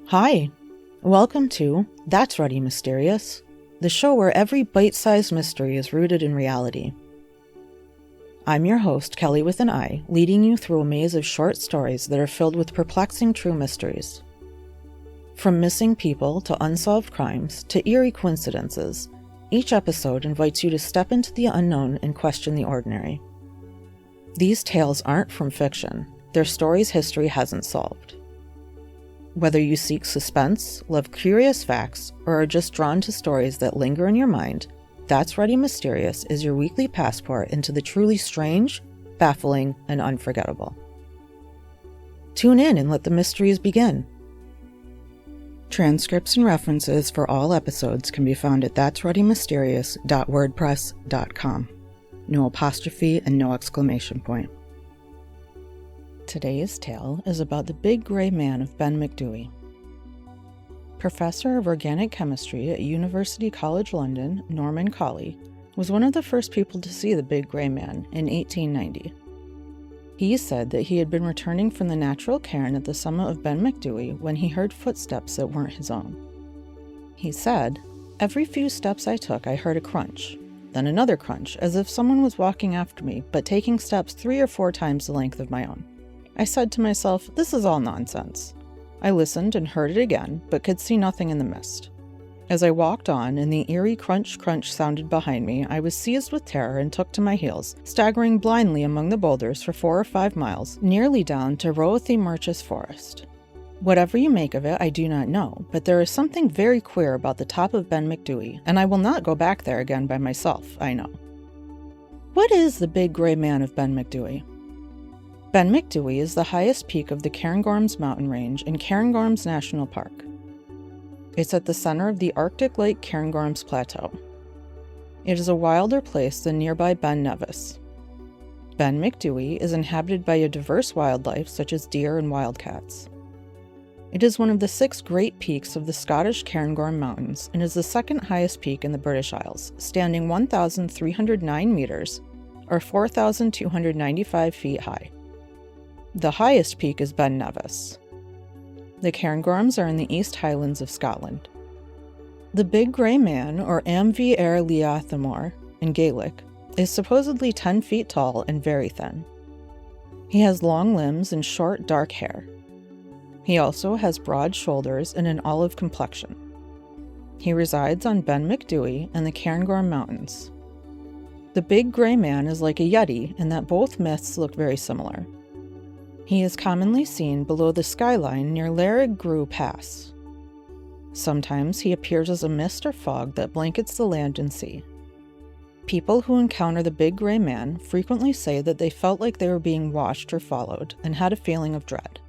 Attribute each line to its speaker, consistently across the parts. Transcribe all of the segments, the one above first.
Speaker 1: Hi, welcome to That's Ready Mysterious, the show where every bite-sized mystery is rooted in reality. I'm your host, Kelly with an I, leading you through a maze of short stories that are filled with perplexing true mysteries. From missing people to unsolved crimes to eerie coincidences, each episode invites you to step into the unknown and question the ordinary. These tales aren't from fiction, they're stories history hasn't solved. Whether you seek suspense, love curious facts, or are just drawn to stories that linger in your mind, That's Ready Mysterious is your weekly passport into the truly strange, baffling, and unforgettable. Tune in and let the mysteries begin. Transcripts and references for all episodes can be found at that'sreadymysterious.wordpress.com. No apostrophe and no exclamation point. Today's tale is about the Big Gray Man of Ben MacDhui. Professor of Organic Chemistry at University College London, Norman Colley, was one of the first people to see the Big Gray Man in 1890. He said that he had been returning from the natural cairn at the summit of Ben MacDhui when he heard footsteps that weren't his own. He said, "Every few steps I took, I heard a crunch, then another crunch, as if someone was walking after me, but taking steps 3 or 4 times the length of my own. I said to myself, this is all nonsense. I listened and heard it again, but could see nothing in the mist. As I walked on and the eerie crunch sounded behind me, I was seized with terror and took to my heels, staggering blindly among the boulders for 4 or 5 miles, nearly down to Roathy Murchis Forest. Whatever you make of it, I do not know, but there is something very queer about the top of Ben MacDhui, and I will not go back there again by myself, I know." What is the Big Gray Man of Ben MacDhui? Ben MacDhui is the highest peak of the Cairngorms Mountain range in Cairngorms National Park. It's at the center of the Arctic Lake Cairngorms Plateau. It is a wilder place than nearby Ben Nevis. Ben MacDhui is inhabited by a diverse wildlife such as deer and wildcats. It is one of the 6 great peaks of the Scottish Cairngorm Mountains and is the second highest peak in the British Isles, standing 1,309 meters, or 4,295 feet high. The highest peak is Ben Nevis. The Cairngorms are in the East Highlands of Scotland. The Big Gray Man, or MacDhui Liathmore in Gaelic, is supposedly 10 feet tall and very thin. He has long limbs and short, dark hair. He also has broad shoulders and an olive complexion. He resides on Ben MacDhui and the Cairngorm Mountains. The Big Gray Man is like a yeti in that both myths look very similar. He is commonly seen below the skyline near Lerrig Grew Pass. Sometimes he appears as a mist or fog that blankets the land and sea. People who encounter the Big Gray Man frequently say that they felt like they were being watched or followed and had a feeling of dread.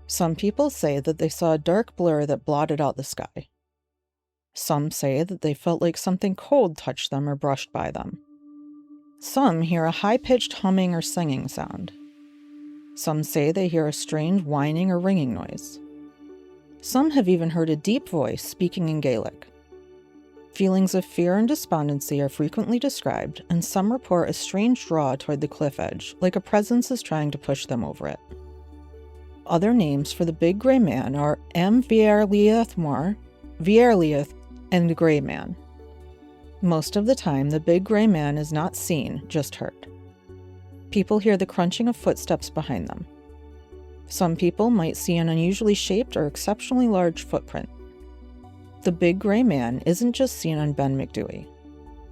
Speaker 1: Some people say that they saw a dark blur that blotted out the sky. Some say that they felt like something cold touched them or brushed by them. Some hear a high-pitched humming or singing sound. Some say they hear a strange whining or ringing noise. Some have even heard a deep voice speaking in Gaelic. Feelings of fear and despondency are frequently described, and some report a strange draw toward the cliff edge, like a presence is trying to push them over it. Other names for the Big Gray Man are Liathmore, Vierliath, and the Gray Man. Most of the time, the Big Gray Man is not seen, just heard. People hear the crunching of footsteps behind them. Some people might see an unusually shaped or exceptionally large footprint. The Big Gray Man isn't just seen on Ben MacDhui.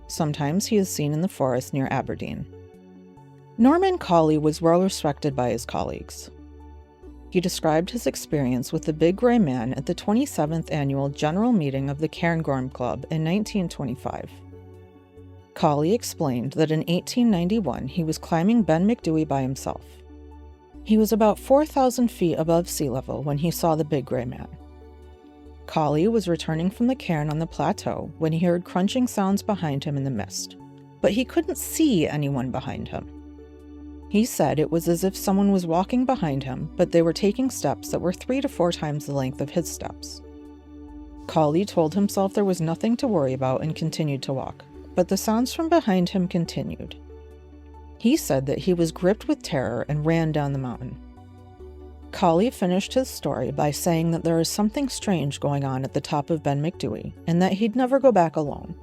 Speaker 1: Sometimes he is seen in the forest near Aberdeen. Norman Colley was well respected by his colleagues. He described his experience with the Big Gray Man at the 27th annual General Meeting of the Cairngorm Club in 1925. Colley explained that in 1891 he was climbing Ben MacDhui by himself. He was about 4,000 feet above sea level when he saw the Big Gray Man. Colley was returning from the cairn on the plateau when he heard crunching sounds behind him in the mist, but he couldn't see anyone behind him. He said it was as if someone was walking behind him, but they were taking steps that were 3 to 4 times the length of his steps. Colley told himself there was nothing to worry about and continued to walk, but the sounds from behind him continued. He said that he was gripped with terror and ran down the mountain. Colley finished his story by saying that there is something strange going on at the top of Ben MacDhui and that he'd never go back alone.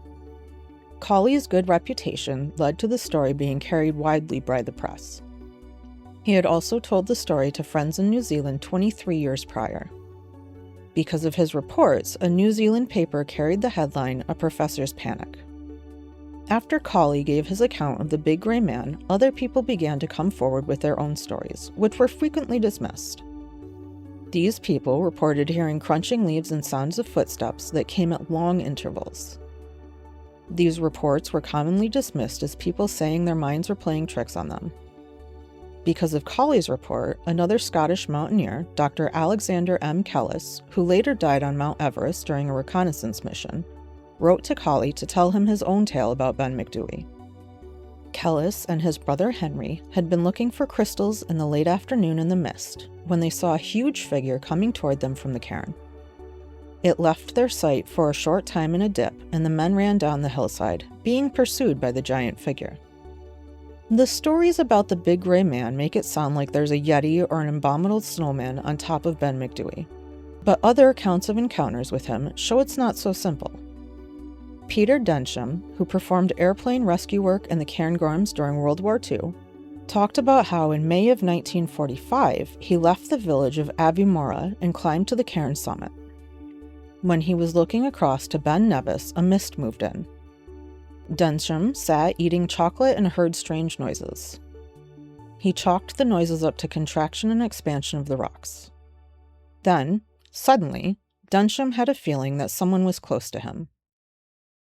Speaker 1: Colley's good reputation led to the story being carried widely by the press. He had also told the story to friends in New Zealand 23 years prior. Because of his reports, a New Zealand paper carried the headline, "A Professor's Panic." After Colley gave his account of the Big Gray Man, other people began to come forward with their own stories, which were frequently dismissed. These people reported hearing crunching leaves and sounds of footsteps that came at long intervals. These reports were commonly dismissed as people saying their minds were playing tricks on them. Because of Colley's report, another Scottish mountaineer, Dr. Alexander M. Kellis, who later died on Mount Everest during a reconnaissance mission, wrote to Colley to tell him his own tale about Ben MacDhui. Kellis and his brother Henry had been looking for crystals in the late afternoon in the mist when they saw a huge figure coming toward them from the cairn. It left their sight for a short time in a dip, and the men ran down the hillside, being pursued by the giant figure. The stories about the Big Gray Man make it sound like there's a yeti or an abominable snowman on top of Ben MacDhui, but other accounts of encounters with him show it's not so simple. Peter Densham, who performed airplane rescue work in the Cairngorms during World War II, talked about how in May of 1945 he left the village of Aviemora and climbed to the cairn summit. When he was looking across to Ben Nevis, a mist moved in. Densham sat eating chocolate and heard strange noises. He chalked the noises up to contraction and expansion of the rocks. Then, suddenly, Densham had a feeling that someone was close to him.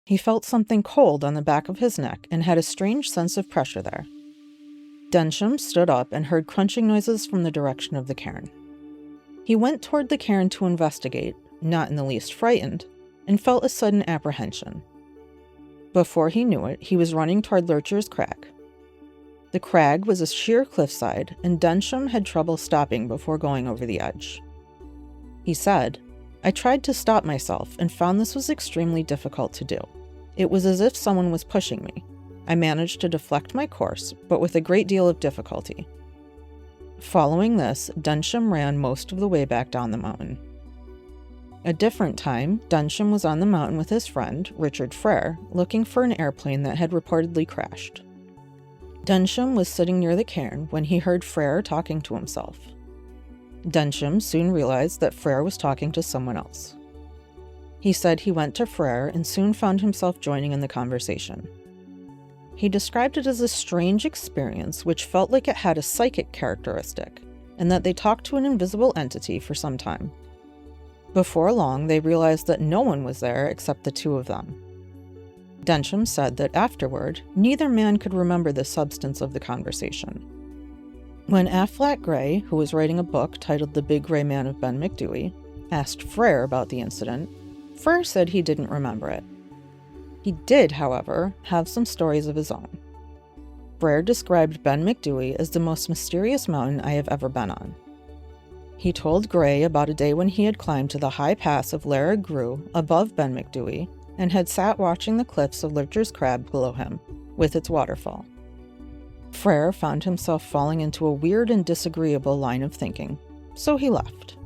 Speaker 1: He felt something cold on the back of his neck and had a strange sense of pressure there. Densham stood up and heard crunching noises from the direction of the cairn. He went toward the cairn to investigate, not in the least frightened, and felt a sudden apprehension. Before he knew it, he was running toward Lurcher's Crag. The crag was a sheer cliffside, and Densham had trouble stopping before going over the edge. He said, "I tried to stop myself and found this was extremely difficult to do. It was as if someone was pushing me. I managed to deflect my course, but with a great deal of difficulty." Following this, Densham ran most of the way back down the mountain. A different time, Densham was on the mountain with his friend, Richard Frere, looking for an airplane that had reportedly crashed. Densham was sitting near the cairn when he heard Frere talking to himself. Densham soon realized that Frere was talking to someone else. He said he went to Frere and soon found himself joining in the conversation. He described it as a strange experience which felt like it had a psychic characteristic, and that they talked to an invisible entity for some time. Before long, they realized that no one was there except the two of them. Densham said that afterward, neither man could remember the substance of the conversation. When Aflac Gray, who was writing a book titled The Big Gray Man of Ben MacDhui, asked Frere about the incident, Frere said he didn't remember it. He did, however, have some stories of his own. Frere described Ben MacDhui as the most mysterious mountain I have ever been on. He told Gray about a day when he had climbed to the high pass of Lerrig Gru above Ben MacDhui and had sat watching the cliffs of Lurcher's Crag below him, with its waterfall. Frere found himself falling into a weird and disagreeable line of thinking, so he left.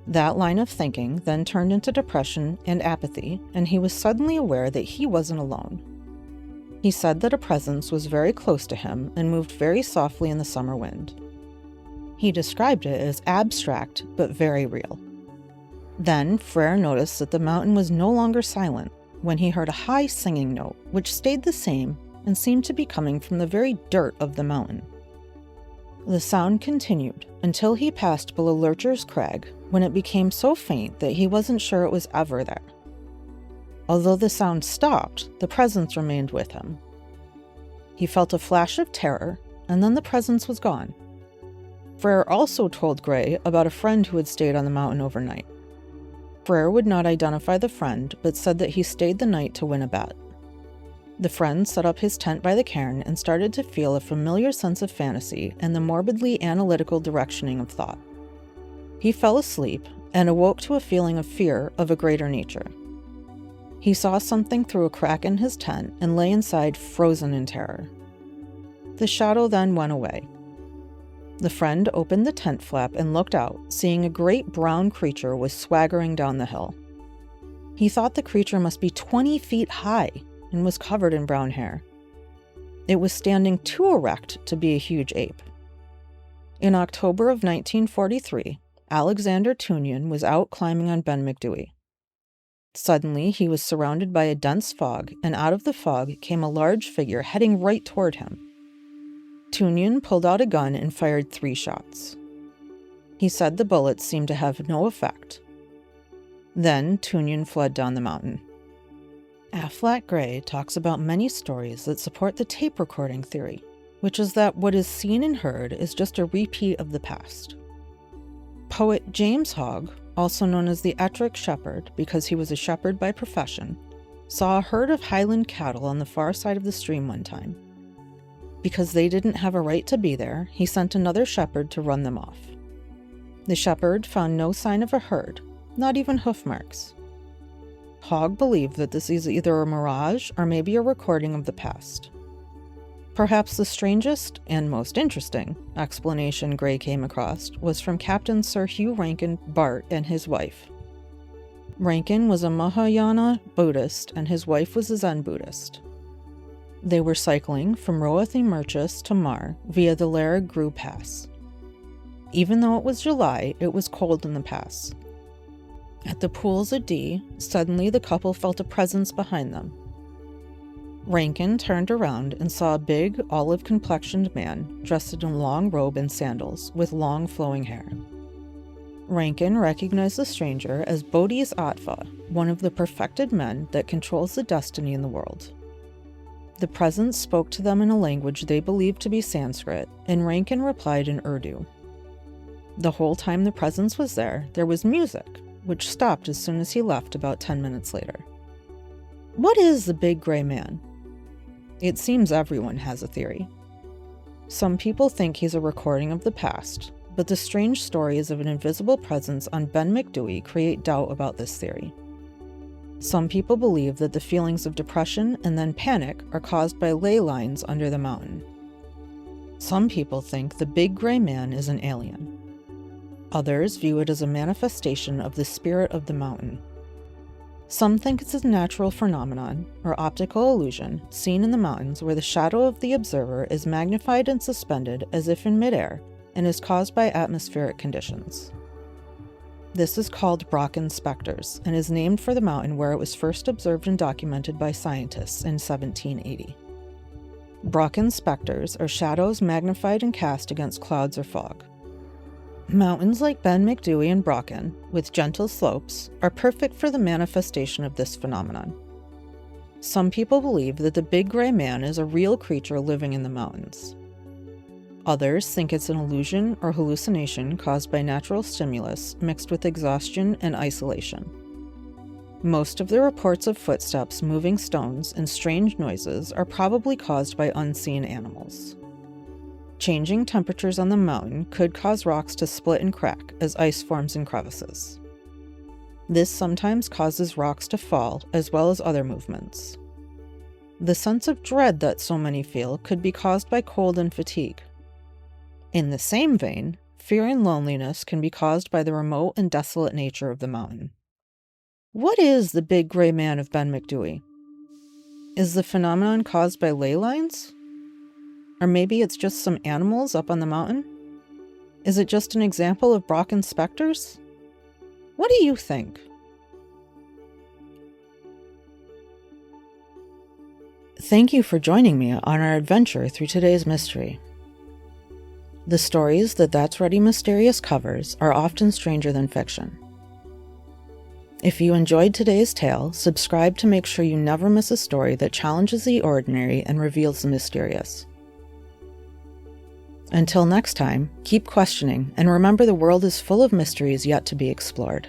Speaker 1: That line of thinking then turned into depression and apathy, and he was suddenly aware that he wasn't alone. He said that a presence was very close to him and moved very softly in the summer wind. He described it as abstract but very real. Then Frere noticed that the mountain was no longer silent when he heard a high singing note, which stayed the same and seemed to be coming from the very dirt of the mountain. The sound continued until he passed below Lurcher's Crag, when it became so faint that he wasn't sure it was ever there. Although the sound stopped, the presence remained with him. He felt a flash of terror, and then the presence was gone. Frere also told Gray about a friend who had stayed on the mountain overnight. Frere would not identify the friend, but said that he stayed the night to win a bet. The friend set up his tent by the cairn and started to feel a familiar sense of fantasy and the morbidly analytical directioning of thought. He fell asleep and awoke to a feeling of fear of a greater nature. He saw something through a crack in his tent and lay inside frozen in terror. The shadow then went away. The friend opened the tent flap and looked out, seeing a great brown creature was swaggering down the hill. He thought the creature must be 20 feet high and was covered in brown hair. It was standing too erect to be a huge ape. In October of 1943, Alexander Tunyon was out climbing on Ben MacDhui. Suddenly, he was surrounded by a dense fog, and out of the fog came a large figure heading right toward him. Tunyon pulled out a gun and fired 3 shots. He said the bullets seemed to have no effect. Then Tunyon fled down the mountain. Aflac Gray talks about many stories that support the tape recording theory, which is that what is seen and heard is just a repeat of the past. Poet James Hogg, also known as the Ettrick Shepherd because he was a shepherd by profession, saw a herd of Highland cattle on the far side of the stream one time. Because they didn't have a right to be there, he sent another shepherd to run them off. The shepherd found no sign of a herd, not even hoof marks. Hogg believed that this is either a mirage or maybe a recording of the past. Perhaps the strangest and most interesting explanation Gray came across was from Captain Sir Hugh Rankin Bart and his wife. Rankin was a Mahayana Buddhist and his wife was a Zen Buddhist. They were cycling from Roathi Murchis to Mar via the Larag Gru Pass. Even though it was July, it was cold in the pass. At the pools of Dee, suddenly the couple felt a presence behind them. Rankin turned around and saw a big, olive-complexioned man dressed in a long robe and sandals with long flowing hair. Rankin recognized the stranger as Bodhisattva, one of the perfected men that controls the destiny in the world. The presence spoke to them in a language they believed to be Sanskrit, and Rankin replied in Urdu. The whole time the presence was there was music, which stopped as soon as he left about 10 minutes later. What is the Big Gray Man? It seems everyone has a theory. Some people think he's a recording of the past, but the strange stories of an invisible presence on Ben MacDhui create doubt about this theory. Some people believe that the feelings of depression and then panic are caused by ley lines under the mountain. Some people think the Big Gray Man is an alien. Others view it as a manifestation of the spirit of the mountain. Some think it's a natural phenomenon, or optical illusion, seen in the mountains where the shadow of the observer is magnified and suspended as if in midair, and is caused by atmospheric conditions. This is called Brocken specters, and is named for the mountain where it was first observed and documented by scientists in 1780. Brocken specters are shadows magnified and cast against clouds or fog. Mountains like Ben MacDhui and Brocken, with gentle slopes, are perfect for the manifestation of this phenomenon. Some people believe that the Big Gray Man is a real creature living in the mountains. Others think it's an illusion or hallucination caused by natural stimulus mixed with exhaustion and isolation. Most of the reports of footsteps, moving stones, and strange noises are probably caused by unseen animals. Changing temperatures on the mountain could cause rocks to split and crack as ice forms in crevices. This sometimes causes rocks to fall, as well as other movements. The sense of dread that so many feel could be caused by cold and fatigue. In the same vein, fear and loneliness can be caused by the remote and desolate nature of the mountain. What is the Big Gray Man of Ben MacDhui? Is the phenomenon caused by ley lines? Or maybe it's just some animals up on the mountain? Is it just an example of Brocken specters? What do you think? Thank you for joining me on our adventure through today's mystery. The stories that That's Ready Mysterious covers are often stranger than fiction. If you enjoyed today's tale, subscribe to make sure you never miss a story that challenges the ordinary and reveals the mysterious. Until next time, keep questioning and remember the world is full of mysteries yet to be explored.